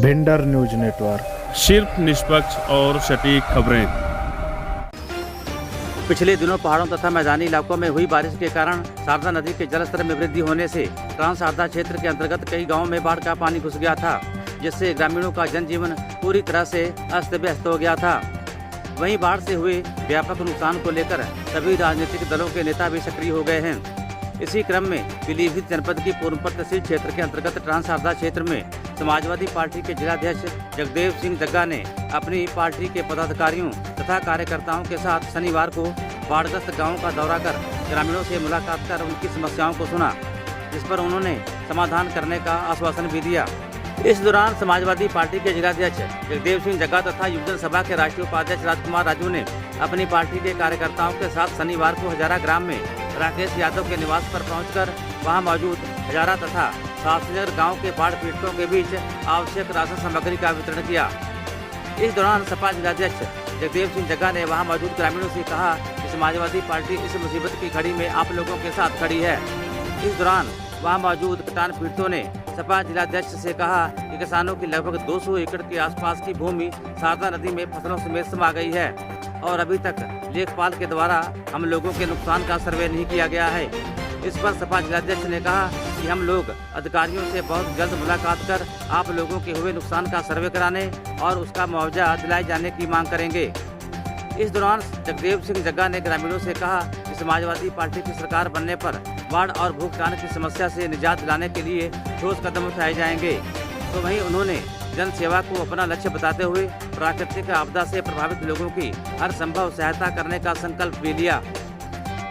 Bhinder news network, सिर्फ निष्पक्ष और सटीक खबरें। पिछले दिनों पहाड़ों तथा मैदानी इलाकों में हुई बारिश के कारण शारदा नदी के जलस्तर में वृद्धि होने से ट्रांस शारदा क्षेत्र के अंतर्गत कई गांवों में बाढ़ का पानी घुस गया था, जिससे ग्रामीणों का जनजीवन पूरी तरह से अस्त व्यस्त हो गया था। वहीं बाढ़ से हुए व्यापक नुकसान को लेकर सभी राजनीतिक दलों के नेता भी सक्रिय हो गए हैं। इसी क्रम में पीलीभीत जनपद की पूर्णपत तहसील क्षेत्र के अंतर्गत ट्रांस शारदा क्षेत्र में समाजवादी पार्टी के जिलाध्यक्ष जगदेव सिंह जग्गा ने अपनी पार्टी के पदाधिकारियों तथा कार्यकर्ताओं के साथ शनिवार को बाढ़ग्रस्त गांवों का दौरा कर ग्रामीणों से मुलाकात कर उनकी समस्याओं को सुना, जिस पर उन्होंने समाधान करने का आश्वासन भी दिया। इस दौरान समाजवादी पार्टी के जिलाध्यक्ष जगदेव सिंह जग्गा तथा युवजन सभा के राष्ट्रीय उपाध्यक्ष राजकुमार राजू ने अपनी पार्टी के कार्यकर्ताओं के साथ शनिवार को हजारा ग्राम में राकेश यादव के निवास पर पहुंचकर वहां मौजूद हजारा तथा शास्त्रीनगर गांव के बाढ़ पीड़ितों के बीच आवश्यक राशन सामग्री का वितरण किया। इस दौरान सपा जिलाध्यक्ष जगदेव सिंह जग्गा ने वहां मौजूद ग्रामीणों से कहा कि समाजवादी पार्टी इस मुसीबत की घड़ी में आप लोगों के साथ खड़ी है। इस दौरान वहां मौजूद किसान पीड़ितों ने सपा जिलाध्यक्ष से कहा कि किसानों की लगभग 200 एकड़ के आसपास की भूमि शारदा नदी में फसलों समेत समा गई है और अभी तक लेखपाल के द्वारा हम लोगों के नुकसान का सर्वे नहीं किया गया है। इस पर सपा जिलाध्यक्ष ने कहा कि हम लोग अधिकारियों से बहुत जल्द मुलाकात कर आप लोगों के हुए नुकसान का सर्वे कराने और उसका मुआवजा दिलाए जाने की मांग करेंगे। इस दौरान जगदेव सिंह जग्गा ने ग्रामीणों से कहा कि समाजवादी पार्टी की सरकार बनने पर बाढ़ और भूखतान की समस्या से निजात दिलाने के लिए ठोस कदम उठाए जाएंगे। तो वहीं उन्होंने जन सेवा को अपना लक्ष्य बताते हुए प्राकृतिक आपदा से प्रभावित लोगों की हर संभव सहायता करने का संकल्प भी लिया।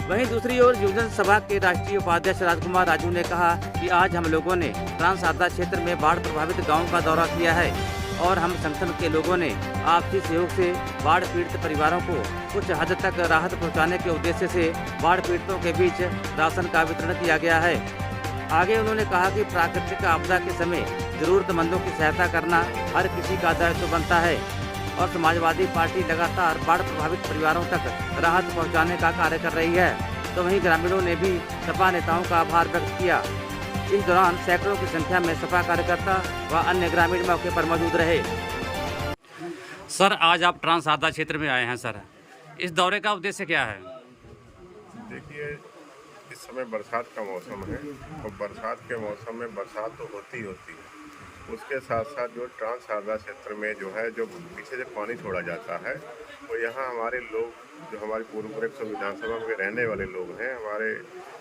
वहीं दूसरी ओर युवजन सभा के राष्ट्रीय उपाध्यक्ष राजकुमार राजू ने कहा कि आज हम लोगों ने ट्रांस शारदा क्षेत्र में बाढ़ प्रभावित गाँव का दौरा किया है और हम संगठन के लोगों ने आपसी सहयोग से बाढ़ पीड़ित परिवारों को कुछ हद तक राहत पहुंचाने के उद्देश्य से बाढ़ पीड़ितों के बीच राशन का वितरण किया गया है। आगे उन्होंने कहा कि प्राकृतिक आपदा के समय जरूरतमंदों की सहायता करना हर किसी का दायित्व बनता है और समाजवादी पार्टी लगातार बाढ़ प्रभावित परिवारों तक राहत पहुंचाने का कार्य कर रही है। तो वहीं ग्रामीणों ने भी सपा नेताओं का आभार व्यक्त किया। इस दौरान सैकड़ों की संख्या में सपा कार्यकर्ता व अन्य ग्रामीण मौके पर मौजूद रहे। सर, आज आप ट्रांस शारदा क्षेत्र में आए हैं सर, इस दौरे का उद्देश्य क्या है? देखिए, इस समय बरसात का मौसम है और बरसात के मौसम में बरसात तो होती है, उसके साथ साथ जो ट्रांस शारदा क्षेत्र में जो है जो पीछे से पानी छोड़ा जाता है वो यहाँ हमारे लोग जो हमारी पूर्व विधानसभा में रहने वाले लोग हैं हमारे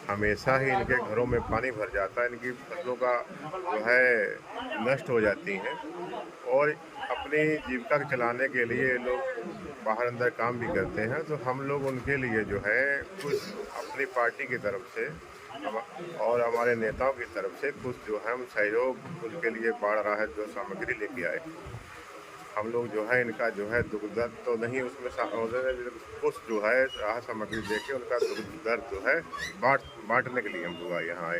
हमेशा ही इनके घरों में पानी भर जाता है, इनकी फसलों का जो है नष्ट हो जाती हैं और अपनी जीविका चलाने के लिए लोग बाहर अंदर काम भी करते हैं। तो हम लोग उनके लिए जो है कुछ अपनी पार्टी की तरफ से और हमारे नेताओं की तरफ से कुछ जो है हम सहयोग उनके लिए बाढ़ राहत जो सामग्री लेके आए। हम लोग जो है इनका जो है दुख दर्द तो नहीं उसमें कुछ जो है राहत सामग्री देके उनका दुख दर्द जो है बांटने के लिए हम लोग यहाँ आए।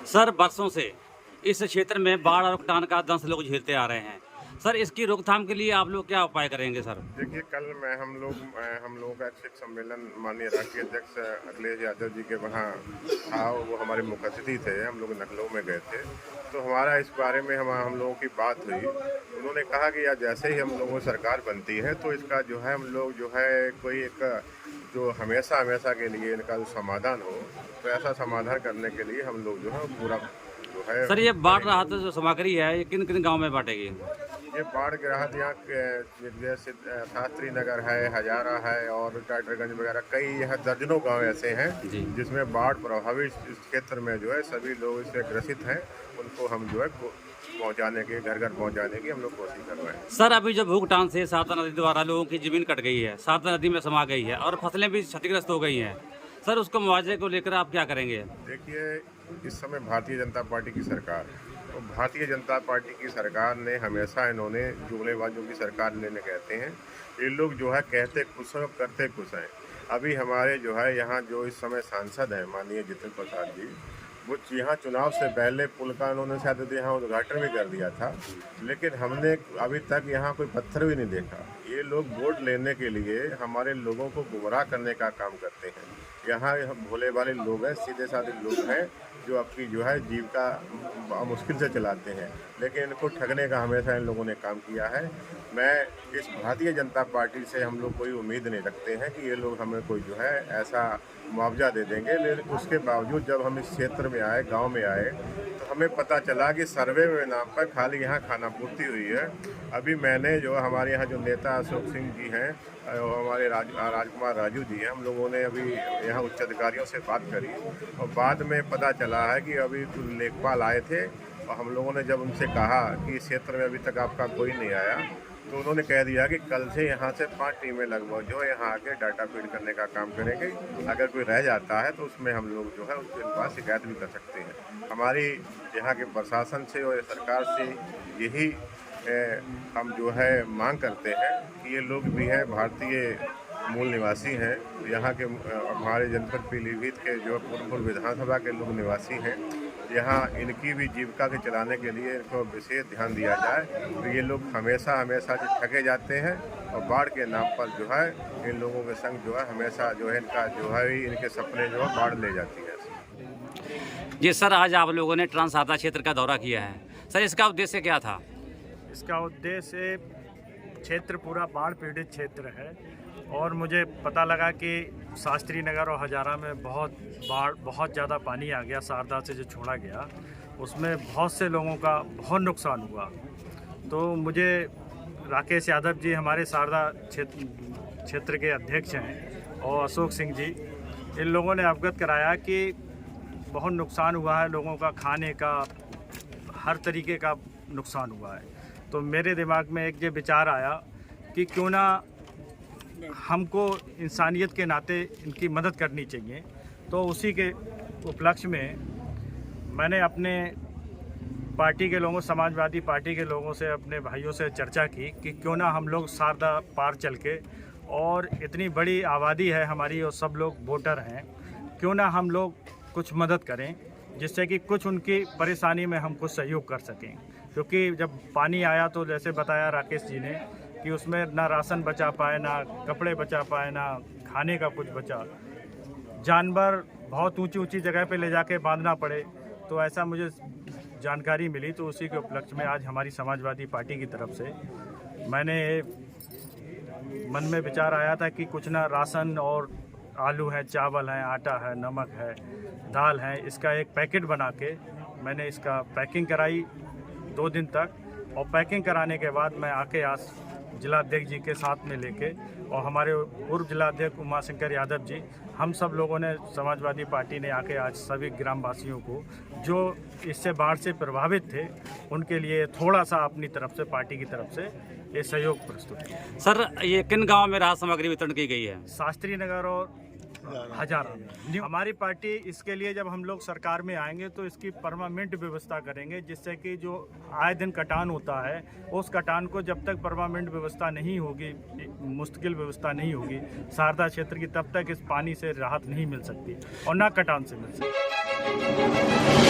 सर, बरसों से इस क्षेत्र में बाढ़ और भूखतान का दंश लोग झेलते आ रहे हैं। सर, इसकी रोकथाम के लिए आप लोग क्या उपाय करेंगे? सर देखिए, कल मैं हम लोगों का एक सम्मेलन माननीय राष्ट्रीय अध्यक्ष अखिलेश यादव जी के वहाँ था, वो हमारे मुख्य अतिथि थे, हम लोग लखनऊ में गए थे। तो हमारा इस बारे में हम लोगों की बात हुई। उन्होंने कहा कि यार जैसे ही हम लोगों की सरकार बनती है तो इसका जो है हम लोग जो है कोई एक जो हमेशा के लिए इनका जो समाधान हो तो ऐसा समाधान करने के लिए हम लोग जो है पूरा जो है। सर, ये बाढ़ राहत जो सामग्री है ये किन किन गाँव में बांटेगी? ये बाढ़ के राहत यहाँ जैसे शास्त्री नगर है, हजारा है और टाटरगंज वगैरह कई यहाँ दर्जनों गांव ऐसे हैं जिसमें बाढ़ प्रभावित इस क्षेत्र में जो है सभी लोग इससे ग्रसित हैं। उनको हम जो है पहुँचाने की घर पहुँचाने की हम लोग कोशिश कर रहे हैं। सर, अभी जब भूखतान से शारदा नदी द्वारा लोगों की जमीन कट गई है, शारदा नदी में समा गई है और फसलें भी क्षतिग्रस्त हो गई हैं, सर उसको मुआवजे को लेकर आप क्या करेंगे? देखिए, इस समय भारतीय जनता पार्टी की सरकार है और भारतीय जनता पार्टी की सरकार ने हमेशा इन्होंने जुमलेबाजों की सरकार लेने कहते हैं। ये लोग जो है कहते कुछ हैं करते कुछ हैं। अभी हमारे जो है यहाँ जो इस समय सांसद हैं माननीय जितेंद्र प्रसाद जी, वो यहाँ चुनाव से पहले पुल का उन्होंने शायद यहाँ उद्घाटन भी कर दिया था, लेकिन हमने अभी तक यहाँ कोई पत्थर भी नहीं देखा। ये लोग वोट लेने के लिए हमारे लोगों को गुमराह करने का काम करते हैं। यहाँ भोले वाले लोग हैं, सीधे साधे लोग हैं, जो आपकी जो है जीविका मुश्किल से चलाते हैं, लेकिन इनको ठगने का हमेशा इन लोगों ने काम किया है। मैं इस भारतीय जनता पार्टी से हम लोग कोई उम्मीद नहीं रखते हैं कि ये लोग हमें कोई जो है ऐसा मुआवजा दे देंगे, लेकिन उसके बावजूद जब हम इस क्षेत्र में आए, गांव में आए, तो हमें पता चला कि सर्वे में नाम पर खाली यहाँ खाना पूर्ति हुई है। अभी मैंने जो हमारे यहाँ जो नेता अशोक सिंह जी हैं और हमारे राजकुमार राजू जी हैं, हम लोगों ने अभी यहाँ उच्च अधिकारियों से बात करी और बाद में पता चला है कि अभी कुछ लेखपाल आए थे और हम लोगों ने जब उनसे कहा कि इस क्षेत्र में अभी तक आपका कोई नहीं आया, तो उन्होंने कह दिया कि कल से यहाँ से 5 टीमें लगभग जो यहाँ आके डाटा फीड करने का काम करेंगे। अगर कोई रह जाता है तो उसमें हम लोग जो है उसके पास शिकायत भी कर सकते हैं। हमारी यहाँ के प्रशासन से और सरकार से यही हम जो है मांग करते हैं कि ये लोग भी हैं, भारतीय मूल निवासी हैं, यहाँ के हमारे जनपद पीलीभीत के जो पूर्व विधानसभा के लोग निवासी हैं। यहाँ इनकी भी जीविका के चलाने के लिए इनको विशेष ध्यान दिया जाए। तो ये लोग हमेशा जो ठगे जाते हैं और बाढ़ के नाम पर जो है इन लोगों के संग जो है हमेशा जो है इनका जो है इनके सपने जो है बाढ़ ले जाती है। जी सर, आज आप लोगों ने ट्रांस शारदा क्षेत्र का दौरा किया है, सर इसका उद्देश्य क्या था? इसका उद्देश्य क्षेत्र पूरा बाढ़ पीड़ित क्षेत्र है और मुझे पता लगा कि शास्त्री नगर और हजारा में बहुत ज़्यादा पानी आ गया। शारदा से जो छोड़ा गया उसमें बहुत से लोगों का बहुत नुकसान हुआ। तो मुझे राकेश यादव जी हमारे शारदा क्षेत्र के अध्यक्ष हैं और अशोक सिंह जी, इन लोगों ने अवगत कराया कि बहुत नुकसान हुआ है, लोगों का खाने का हर तरीके का नुकसान हुआ है। तो मेरे दिमाग में एक ये विचार आया कि क्यों ना हमको इंसानियत के नाते इनकी मदद करनी चाहिए। तो उसी के उपलक्ष्य में मैंने अपने पार्टी के लोगों, समाजवादी पार्टी के लोगों से, अपने भाइयों से चर्चा की कि क्यों ना हम लोग शारदा पार चल के, और इतनी बड़ी आबादी है हमारी और सब लोग वोटर हैं, क्यों ना हम लोग कुछ मदद करें जिससे कि कुछ उनकी परेशानी में हम कुछ सहयोग कर सकें। क्योंकि जब पानी आया तो जैसे बताया राकेश जी ने कि उसमें ना राशन बचा पाए, ना कपड़े बचा पाए, ना खाने का कुछ बचा, जानवर बहुत ऊंची जगह पे ले जाके बांधना पड़े। तो ऐसा मुझे जानकारी मिली, तो उसी के उपलक्ष्य में आज हमारी समाजवादी पार्टी की तरफ से मैंने मन में विचार आया था कि कुछ ना राशन और आलू है, चावल है, आटा है, नमक है, दाल है, इसका एक पैकेट बना के मैंने इसका पैकिंग कराई 2 दिन तक। और पैकिंग कराने के बाद मैं आके आज जिलाध्यक्ष जी के साथ में लेके और हमारे पूर्व जिलाध्यक्ष उमाशंकर यादव जी, हम सब लोगों ने, समाजवादी पार्टी ने आके आज सभी ग्रामवासियों को जो इससे बाढ़ से प्रभावित थे उनके लिए थोड़ा सा अपनी तरफ से, पार्टी की तरफ से ये सहयोग प्रस्तुत किया। सर, ये किन गाँव में राहत सामग्री वितरण की गई है? शास्त्री नगर और हजारा। हमारी पार्टी इसके लिए जब हम लोग सरकार में आएंगे तो इसकी परमानेंट व्यवस्था करेंगे, जिससे कि जो आए दिन कटान होता है उस कटान को जब तक परमानेंट व्यवस्था नहीं होगी, मुस्तकिल व्यवस्था नहीं होगी शारदा क्षेत्र की, तब तक इस पानी से राहत नहीं मिल सकती और ना कटान से मिल सकती।